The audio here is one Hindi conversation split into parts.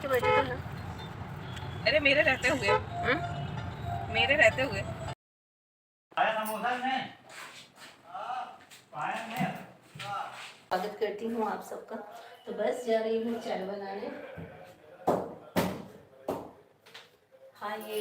के बैठे तो हैं। अरे मेरे रहते हुए मेरे रहते हुए स्वागत करती हूँ आप सबका। तो बस जा रही हूँ चाय बनाने। हाँ ये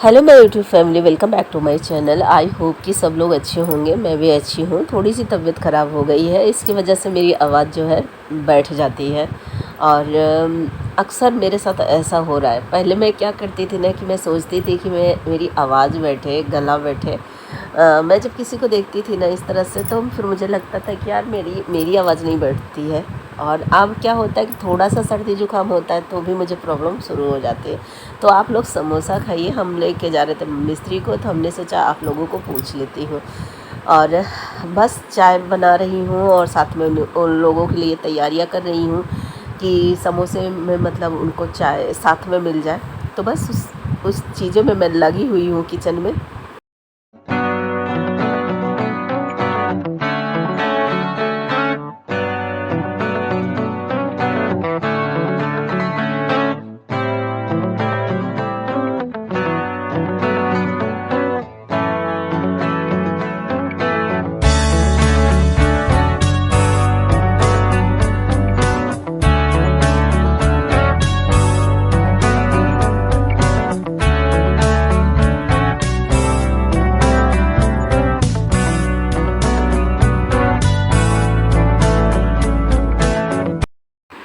hello my YouTube family, welcome back to my channel. I hope कि सब लोग अच्छे होंगे। मैं भी अच्छी हूँ। थोड़ी सी तबीयत ख़राब हो गई है, इसकी वजह से मेरी आवाज़ जो है बैठ जाती है और अक्सर मेरे साथ ऐसा हो रहा है। पहले मैं क्या करती थी ना कि मैं सोचती थी कि मेरी आवाज़ बैठे, गला बैठे। मैं जब किसी को देखती थी ना इस तरह से, तो फिर मुझे लगता था कि यार मेरी आवाज़ नहीं बैठती है। और अब क्या होता है कि थोड़ा सा सर्दी जुकाम होता है तो भी मुझे प्रॉब्लम शुरू हो जाती है। तो आप लोग समोसा खाइए, हम लेके जा रहे थे मिस्त्री को, तो हमने सोचा आप लोगों को पूछ लेती हूँ। और बस चाय बना रही हूँ और साथ में उन लोगों के लिए तैयारियाँ कर रही हूँ कि समोसे में मतलब उनको चाय साथ में मिल जाए। तो बस उस चीज़ों में मैं लगी हुई हूँ किचन में।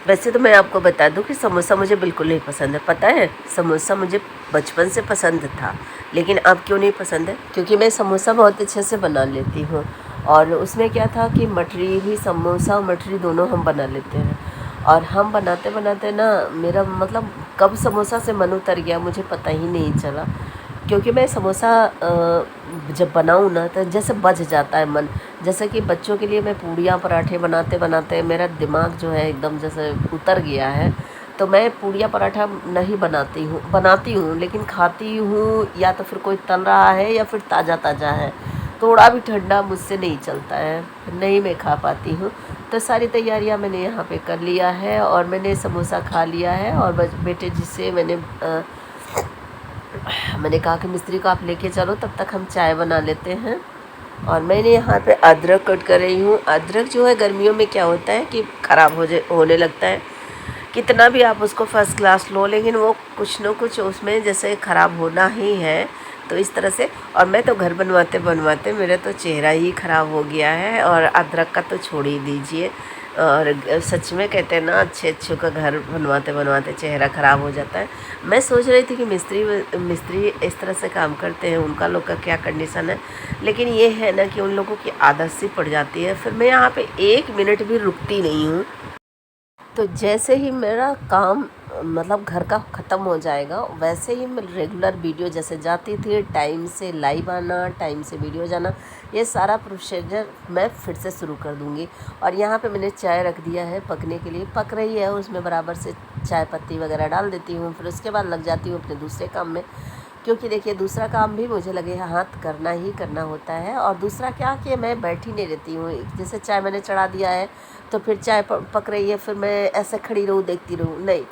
वैसे तो मैं आपको बता दूं कि समोसा मुझे बिल्कुल नहीं पसंद है। पता है, समोसा मुझे बचपन से पसंद था, लेकिन अब क्यों नहीं पसंद है? क्योंकि मैं समोसा बहुत अच्छे से बना लेती हूँ। और उसमें क्या था कि मठरी भी, समोसा और मठरी दोनों हम बना लेते हैं। और हम बनाते बनाते ना मेरा मतलब कब समोसा से मन उतर गया मुझे पता ही नहीं चला। क्योंकि मैं समोसा जब बनाऊँ ना तो जैसे बच जाता है मन। जैसे कि बच्चों के लिए मैं पूड़ियाँ पराठे बनाते बनाते मेरा दिमाग जो है एकदम जैसे उतर गया है। तो मैं पूड़ियाँ पराठा नहीं बनाती हूँ लेकिन खाती हूँ या तो फिर कोई तल रहा है या फिर ताज़ा ताज़ा है। थोड़ा भी ठंडा मुझसे नहीं चलता है, नहीं मैं खा पाती हूँ। तो सारी तैयारियाँ मैंने यहाँ पे कर लिया है और मैंने समोसा खा लिया है। और बेटे जिसे मैंने कहा कि मिस्त्री को आप लेके चलो, तब तक हम चाय बना लेते हैं। और मैंने यहाँ पे अदरक कट कर रही हूँ। अदरक जो है गर्मियों में क्या होता है कि ख़राब होने लगता है। कितना भी आप उसको फर्स्ट क्लास लो, लेकिन वो कुछ न कुछ उसमें जैसे ख़राब होना ही है। तो इस तरह से, और मैं तो घर बनवाते बनवाते मेरा तो चेहरा ही ख़राब हो गया है, और अदरक का तो छोड़ ही दीजिए। और सच में कहते हैं ना, अच्छे अच्छों का घर बनवाते बनवाते चेहरा ख़राब हो जाता है। मैं सोच रही थी कि मिस्त्री इस तरह से काम करते हैं, उनका लोग का क्या कंडीशन है। लेकिन ये है ना कि उन लोगों की आदत सी पड़ जाती है, फिर मैं यहाँ पे 1 मिनट भी रुकती नहीं हूँ। तो जैसे ही मेरा काम मतलब घर का ख़त्म हो जाएगा, वैसे ही मैं रेगुलर वीडियो जैसे जाती थी, टाइम से लाइव आना, टाइम से वीडियो जाना, ये सारा प्रोसीजर मैं फिर से शुरू कर दूँगी। और यहाँ पे मैंने चाय रख दिया है पकने के लिए, पक रही है, उसमें बराबर से चाय पत्ती वगैरह डाल देती हूँ। फिर उसके बाद लग जाती हूँ अपने दूसरे काम में। क्योंकि देखिए दूसरा काम भी मुझे लगे हाथ करना ही करना होता है। और दूसरा क्या कि मैं बैठी नहीं रहती हूँ। जैसे चाय मैंने चढ़ा दिया है तो फिर चाय पक रही है, फिर मैं ऐसे खड़ी रहूँ देखती रहूँ, नहीं।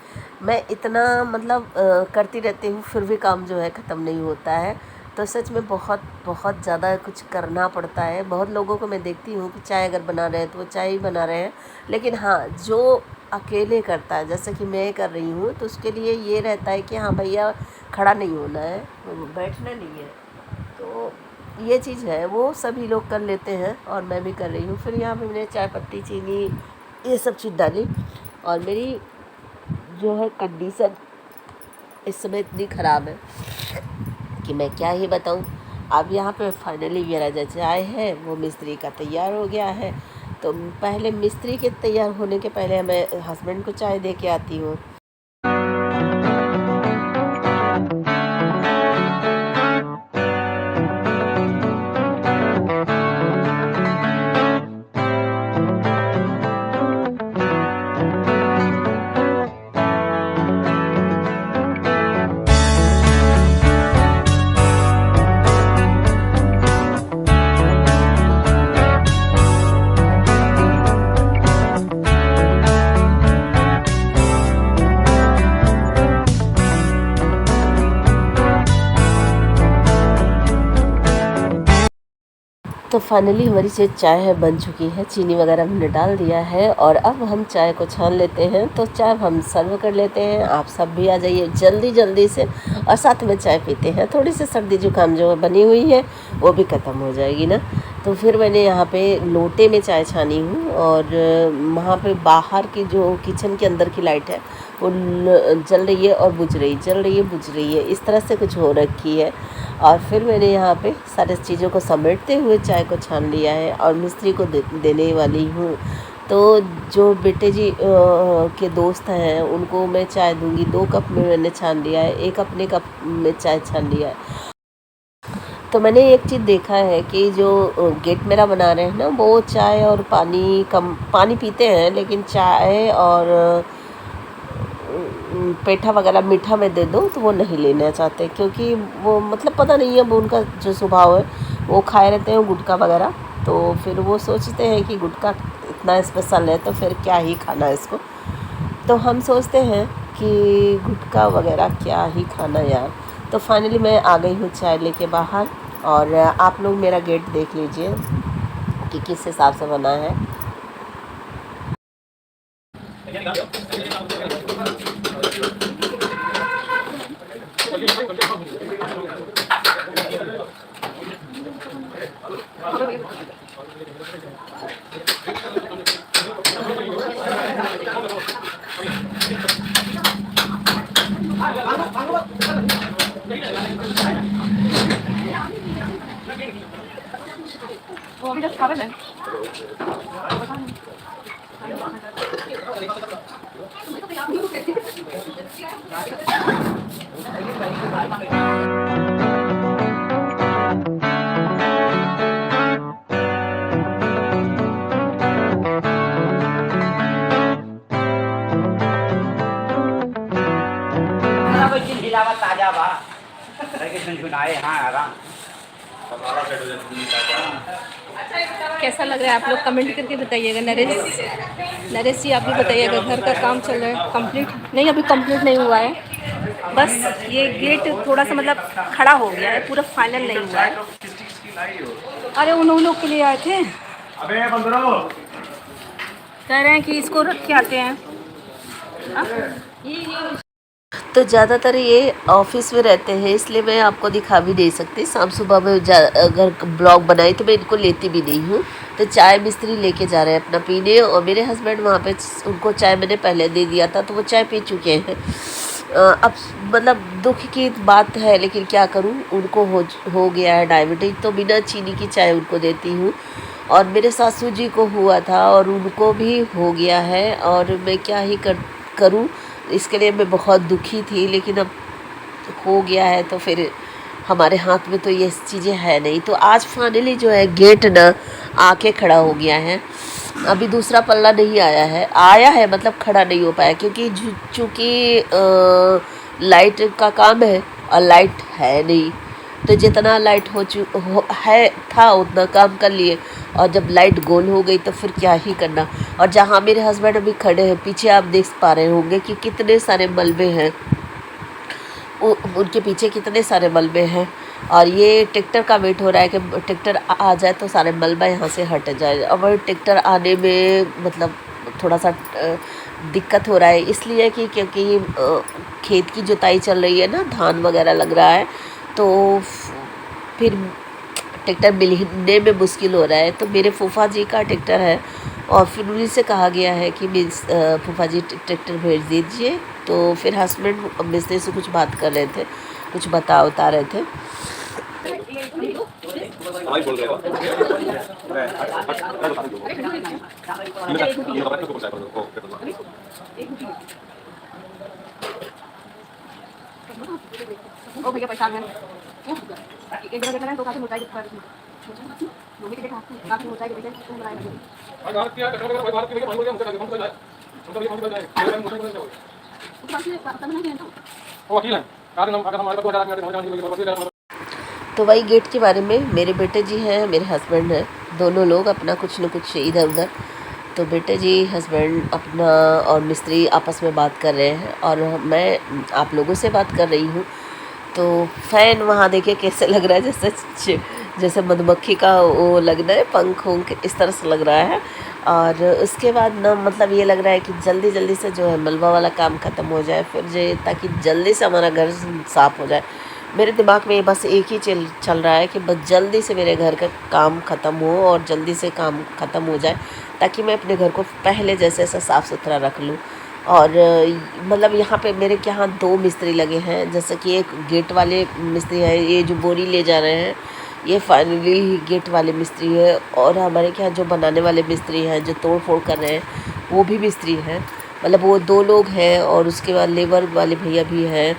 मैं इतना मतलब करती रहती हूँ, फिर भी काम जो है ख़त्म नहीं होता है। तो सच में बहुत बहुत ज़्यादा कुछ करना पड़ता है। बहुत लोगों को मैं देखती हूँ कि चाय अगर बना रहे हैं तो वो चाय ही बना रहे हैं। लेकिन हाँ, जो अकेले करता है जैसे कि मैं कर रही हूँ, तो उसके लिए ये रहता है कि हाँ भैया, खड़ा नहीं होना है, बैठना नहीं है। तो ये चीज़ है, वो सभी लोग कर लेते हैं और मैं भी कर रही हूँ। फिर यहाँ पे मैंने चाय पत्ती, चीनी, ये सब चीज़ डाली। और मेरी जो है कंडीशन इस समय इतनी ख़राब है कि मैं क्या ही बताऊँ। अब यहाँ पे फाइनली मेरा जो चाय है वो मिस्त्री का तैयार हो गया है। तो पहले मिस्त्री के तैयार होने के पहले मैं हस्बैंड को चाय दे के आती हूँ। तो फाइनली हमारी जो चाय है बन चुकी है, चीनी वगैरह हमने डाल दिया है और अब हम चाय को छान लेते हैं। तो चाय हम सर्व कर लेते हैं। आप सब भी आ जाइए जल्दी जल्दी से और साथ में चाय पीते हैं। थोड़ी सी सर्दी जुकाम जो बनी हुई है वो भी ख़त्म हो जाएगी ना। तो फिर मैंने यहाँ पे लोटे में चाय छानी हूँ और वहाँ पे बाहर की जो किचन के अंदर की लाइट है वो जल रही है और बुझ रही, जल रही है बुझ रही है, इस तरह से कुछ हो रखी है। और फिर मैंने यहाँ पे सारे चीज़ों को समेटते हुए चाय को छान लिया है और मिस्त्री को देने वाली हूँ। तो जो बेटे जी के दोस्त हैं उनको मैं चाय दूँगी। 2 कप में मैंने छान लिया है, 1 अपने कप में चाय छान लिया है। तो मैंने एक चीज़ देखा है कि जो गेट मेरा बना रहे हैं ना वो चाय और पानी कम पानी पीते हैं, लेकिन चाय और पेठा वगैरह मीठा में दे दो तो वो नहीं लेना चाहते, क्योंकि वो मतलब पता नहीं है, वो उनका जो स्वभाव है वो खाए रहते हैं गुटखा वगैरह। तो फिर वो सोचते हैं कि गुटखा इतना स्पेशल है तो फिर क्या ही खाना है इसको। तो हम सोचते हैं कि गुटखा वगैरह क्या ही खाना यार। तो फाइनली मैं आ गई हूँ चाय लेके बाहर और आप लोग मेरा गेट देख लीजिए कि किस हिसाब से बना है। वो अभी तक खा रहे हैं। ताजा बा सुनाए हाँ आराम। कैसा लग रहा है आप लोग कमेंट करके बताइएगा। नरेश जी आप भी बताइएगा। घर का काम चल रहा है, कंप्लीट नहीं, अभी कंप्लीट नहीं हुआ है, बस ये गेट थोड़ा सा मतलब खड़ा हो गया है, पूरा फाइनल नहीं हुआ है। अरे उन लोग के लिए आए थे, कह रहे हैं कि इसको रख के आते हैं। तो ज़्यादातर ये ऑफिस में रहते हैं, इसलिए मैं आपको दिखा भी नहीं सकती। शाम सुबह में अगर ब्लॉग बनाई तो मैं इनको लेती भी नहीं हूँ। तो चाय मिस्त्री लेके जा रहे हैं अपना पीने और मेरे हस्बैंड वहाँ पे उनको चाय मैंने पहले दे दिया था तो वो चाय पी चुके हैं। अब मतलब दुख की बात है, लेकिन क्या करूँ, उनको हो गया है डायबिटीज, तो बिना चीनी की चाय उनको देती हूँ। और मेरे सासू जी को हुआ था और उनको भी हो गया है और मैं क्या ही करूँ, इसके लिए मैं बहुत दुखी थी, लेकिन अब हो गया है तो फिर हमारे हाथ में तो ये चीज़ें है नहीं। तो आज फाइनली जो है गेट ना आके खड़ा हो गया है। अभी दूसरा पल्ला नहीं आया है मतलब खड़ा नहीं हो पाया, क्योंकि चूँकि लाइट का काम है और लाइट है नहीं। तो जितना लाइट था उतना काम कर लिए, और जब लाइट गोल हो गई तो फिर क्या ही करना। और जहाँ मेरे हस्बैंड अभी खड़े हैं पीछे आप देख पा रहे होंगे कि कितने सारे मलबे हैं, उनके पीछे कितने सारे मलबे हैं। और ये ट्रैक्टर का वेट हो रहा है कि ट्रैक्टर आ जाए तो सारे मलबा यहाँ से हट जाए। और ट्रैक्टर आने में मतलब थोड़ा सा दिक्कत हो रहा है, इसलिए कि क्योंकि खेत की जुताई चल रही है ना, धान वगैरह लग रहा है, तो फिर ट्रैक्टर मिलने में मुश्किल हो रहा है। तो मेरे फूफा जी का ट्रैक्टर है और फिर उन्हीं से कहा गया है कि फूफा जी ट्रैक्टर भेज दीजिए। तो फिर हस्बैंड मिस्त्री से कुछ बात कर रहे थे, कुछ बता रहे थे। हमारी बोल रहे हो ओ भैया परेशान है एक जगह देखना है तो काफी मोटाई दिखा रही है मम्मी के देखा काफी मोटाई के देखा तुम बनाए भारत की भारत के लिए मालूम है उनका कौन सा जाए उनका भी कौन सा जाए वो वकील है कारण हम अगर हमारे पास 2000 में तो वही गेट के बारे में मेरे बेटे जी हैं, मेरे हस्बैंड हैं, दोनों लोग अपना कुछ न कुछ इधर उधर। तो बेटे जी हस्बैंड अपना और मिस्त्री आपस में बात कर रहे हैं और मैं आप लोगों से बात कर रही हूँ। तो फ़ैन वहाँ देखिए कैसे लग रहा है, जैसे मधुमक्खी का वो लगना है पंख उंख, इस तरह से लग रहा है। और उसके बाद ना मतलब ये लग रहा है कि जल्दी जल्दी से जो है मलबा वाला काम ख़त्म हो जाए, फिर जो ताकि जल्दी से हमारा घर साफ़ हो जाए। मेरे दिमाग में बस एक ही चल रहा है कि बस जल्दी से मेरे घर का काम ख़त्म हो और जल्दी से काम ख़त्म हो जाए ताकि मैं अपने घर को पहले जैसे ऐसा साफ़ सुथरा रख लूँ। और मतलब यहाँ पे मेरे के यहाँ 2 मिस्त्री लगे हैं, जैसे कि एक गेट वाले मिस्त्री हैं, ये जो बोरी ले जा रहे हैं ये फाइनली गेट वाले मिस्त्री है। और हमारे के यहाँ जो बनाने वाले मिस्त्री हैं, जो तोड़ फोड़ कर रहे हैं, वो भी मिस्त्री हैं। मतलब वो 2 लोग हैं और उसके बाद लेबर वाले भैया भी हैं।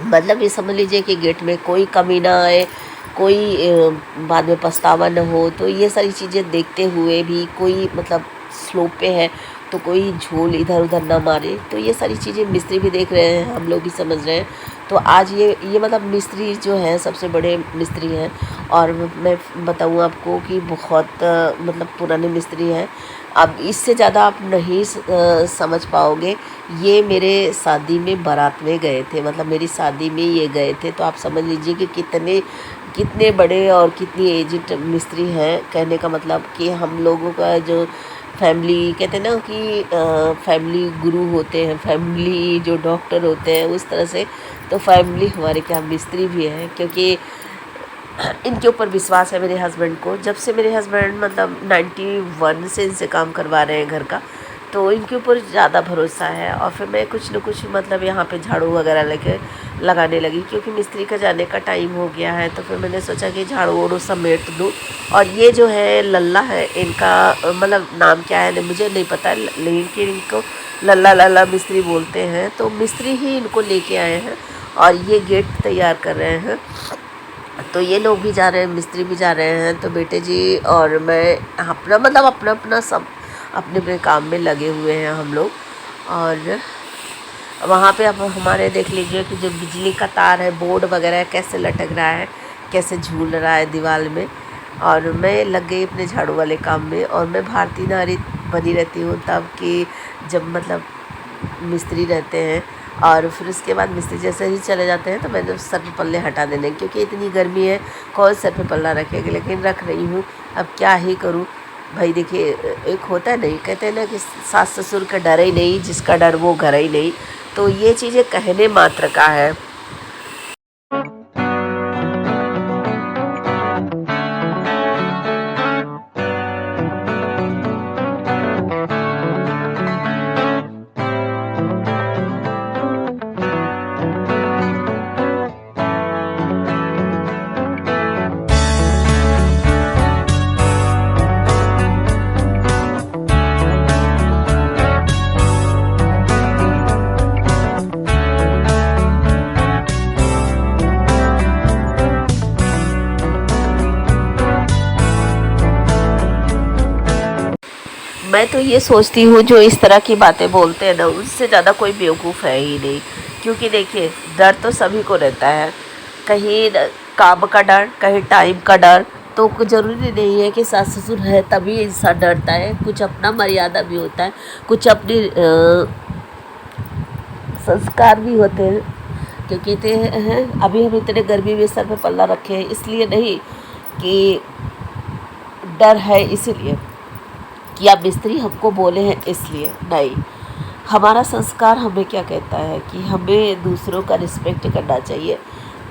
मतलब ये समझ लीजिए कि गेट में कोई कमी ना आए, कोई बाद में पछतावा न हो। तो ये सारी चीज़ें देखते हुए भी कोई मतलब स्लोप पे है तो कोई झोल इधर उधर ना मारे, तो ये सारी चीज़ें मिस्त्री भी देख रहे हैं, हम लोग भी समझ रहे हैं। तो आज ये मतलब मिस्त्री जो हैं सबसे बड़े मिस्त्री हैं और मैं बताऊँ आपको कि बहुत मतलब पुराने मिस्त्री हैं। अब इससे ज़्यादा आप नहीं समझ पाओगे। ये मेरे शादी में बारात में गए थे, मतलब मेरी शादी में ये गए थे, तो आप समझ लीजिए कि कितने बड़े और कितनी एजिड मिस्त्री हैं। कहने का मतलब कि हम लोगों का जो फैमिली कहते हैं ना कि फैमिली गुरु होते हैं, फैमिली जो डॉक्टर होते हैं, उस तरह से तो फैमिली हमारे क्या मिस्त्री भी हैं, क्योंकि इनके ऊपर विश्वास है मेरे हस्बैंड को। जब से मेरे हस्बैंड मतलब 91 से इनसे काम करवा रहे हैं घर का, तो इनके ऊपर ज़्यादा भरोसा है। और फिर मैं कुछ न कुछ मतलब यहाँ पे झाड़ू वगैरह लेके लगाने लगी, क्योंकि मिस्त्री का जाने का टाइम हो गया है। तो फिर मैंने सोचा कि झाड़ू वाड़ू समेट दूँ। और ये जो है लल्ला है, इनका मतलब नाम क्या है मुझे नहीं पता, लेकिन इनको लल्ला मिस्त्री बोलते हैं। तो मिस्त्री ही इनको लेके आए हैं और ये गेट तैयार कर रहे हैं। तो ये लोग भी जा रहे हैं, मिस्त्री भी जा रहे हैं। तो बेटे जी और मैं अपना मतलब अपना सब अपने अपने काम में लगे हुए हैं हम लोग। और वहाँ पे अब हमारे देख लीजिए कि जो बिजली का तार है, बोर्ड वगैरह कैसे लटक रहा है, कैसे झूल रहा है दीवार में। और मैं लग गई अपने झाड़ू वाले काम में। और मैं भारतीय नारी बनी रहती हूँ तब कि जब मतलब मिस्त्री रहते हैं और फिर उसके बाद मिस्त्री जैसे ही चले जाते हैं तो मैंने सर पे पल्ले हटा देने, क्योंकि इतनी गर्मी है कौन सर पे पल्ला रखेगी, लेकिन रख रही हूँ। अब क्या ही करूँ भाई। देखिए एक होता है नहीं, कहते हैं ना कि सास ससुर का डर ही नहीं, जिसका डर वो घर ही नहीं। तो ये चीज़ें कहने मात्र का है। मैं तो ये सोचती हूँ जो इस तरह की बातें बोलते हैं ना, उससे ज़्यादा कोई बेवकूफ़ है ही नहीं। क्योंकि देखिए डर तो सभी को रहता है, कहीं काम का डर, कहीं टाइम का डर। तो ज़रूरी नहीं है कि सास ससुर है तभी इंसान डरता है, कुछ अपना मर्यादा भी होता है, कुछ अपनी संस्कार भी होते हैं। क्या कहते हैं, अभी हम इतने गर्मी में सर पे पल्ला रखे हैं इसलिए नहीं कि डर है इसीलिए कि आप मिस्त्री हमको बोले हैं इसलिए नहीं। हमारा संस्कार हमें क्या कहता है कि हमें दूसरों का रिस्पेक्ट करना चाहिए।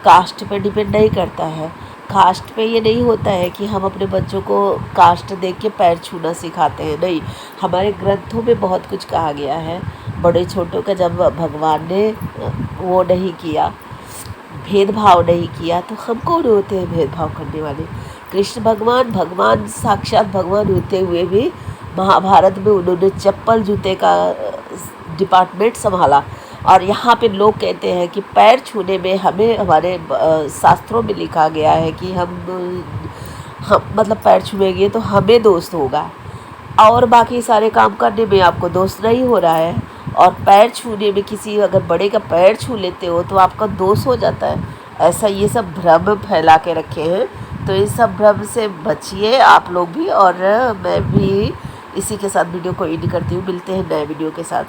कास्ट पे डिपेंड नहीं करता है। कास्ट पे ये नहीं होता है कि हम अपने बच्चों को कास्ट देख के पैर छूना सिखाते हैं, नहीं। हमारे ग्रंथों में बहुत कुछ कहा गया है। बड़े छोटों का जब भगवान ने वो नहीं किया, भेदभाव नहीं किया, तो हम कौन होते हैं भेदभाव करने वाले। कृष्ण भगवान साक्षात भगवान होते हुए भी महाभारत में उन्होंने चप्पल जूते का डिपार्टमेंट संभाला। और यहाँ पे लोग कहते हैं कि पैर छूने में हमें हमारे शास्त्रों में लिखा गया है कि हम मतलब पैर छूएंगे तो हमें दोष होगा, और बाकी सारे काम करने में आपको दोष नहीं हो रहा है। और पैर छूने में किसी अगर बड़े का पैर छू लेते हो तो आपका दोष हो जाता है। ऐसा ये सब भ्रम फैला के रखे हैं। तो इस सब भ्रम से बचिए आप लोग भी, और मैं भी इसी के साथ वीडियो को एंड करती हूँ। मिलते हैं नए वीडियो के साथ।